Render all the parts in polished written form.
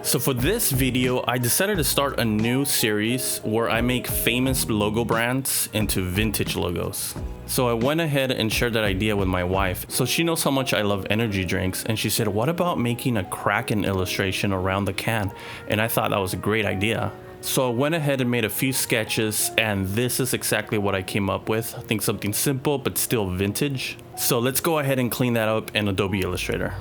So for this video, I decided to start a new series where I make famous logo brands into vintage logos. So I went ahead and shared that idea with my wife. So she knows how much I love energy drinks, and she said, what about making a Kraken illustration around the can? And I thought that was a great idea. So I went ahead and made a few sketches, and this is exactly what I came up with. I think something simple but still vintage. So let's go ahead and clean that up in Adobe Illustrator.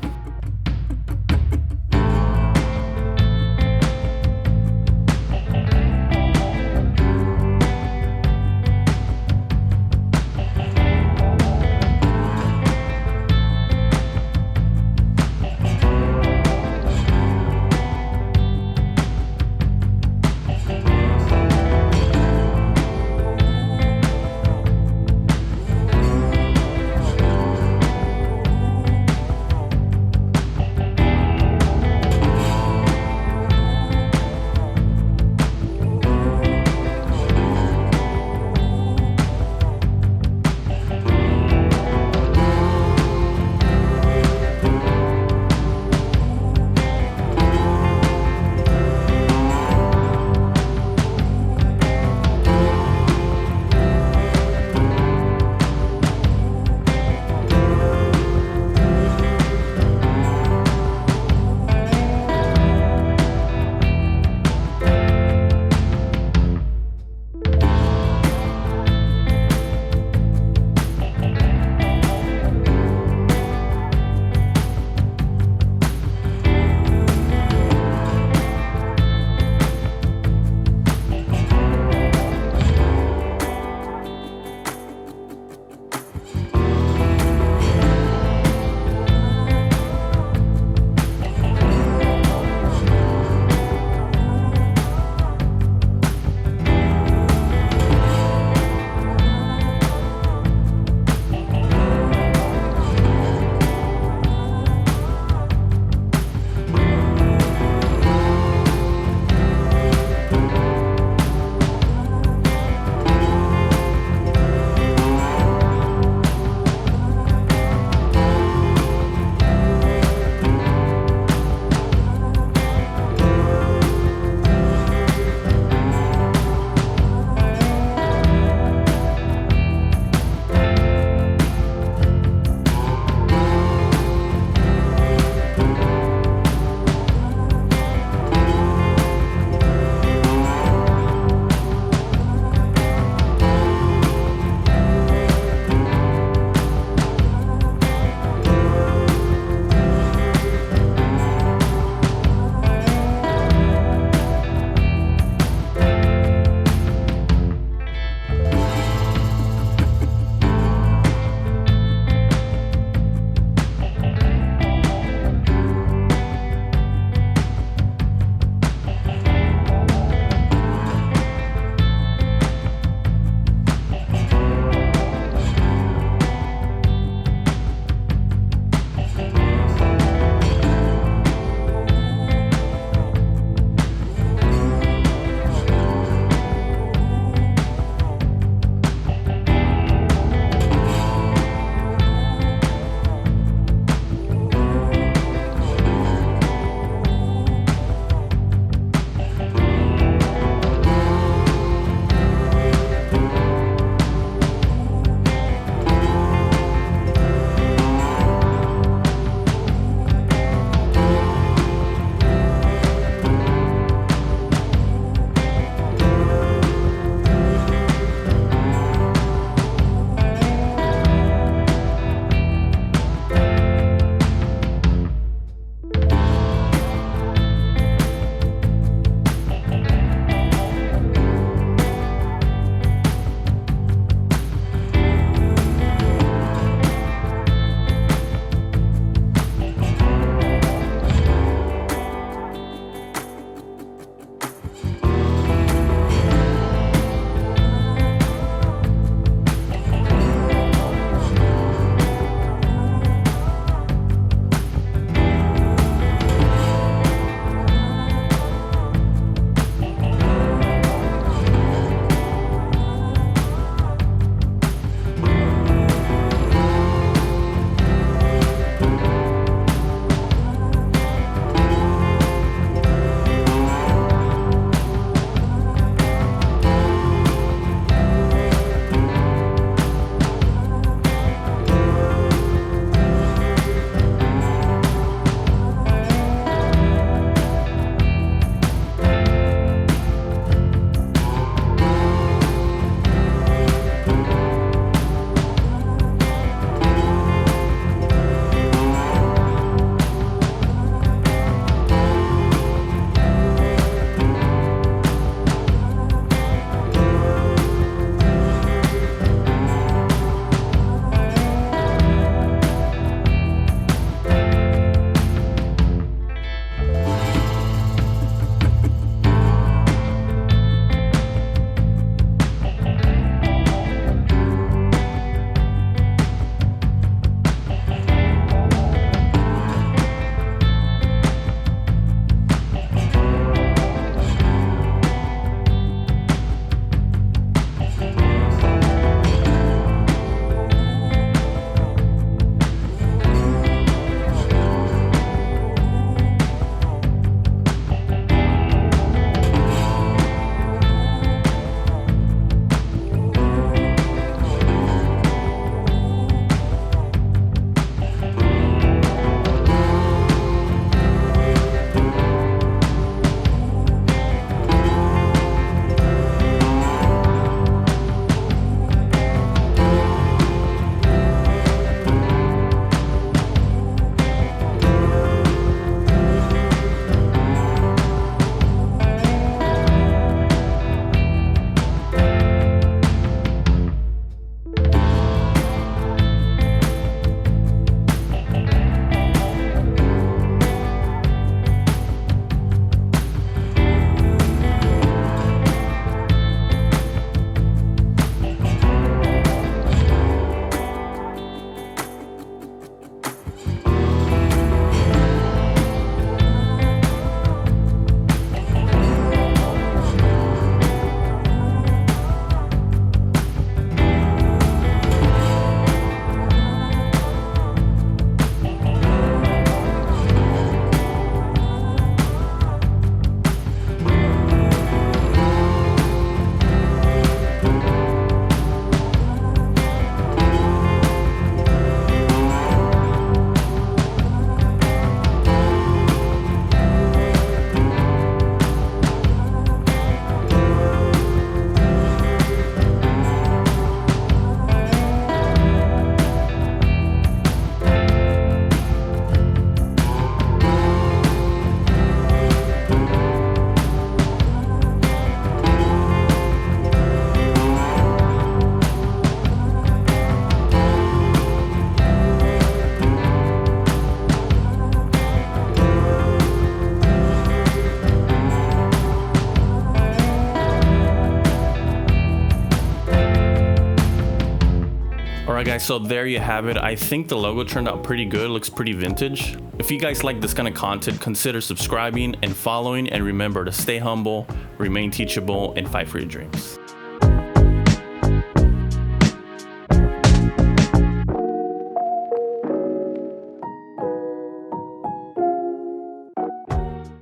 Alright guys, so there you have it. I think the logo turned out pretty good, looks pretty vintage. If you guys like this kind of content, consider subscribing and following, and remember to stay humble, remain teachable, and fight for your dreams.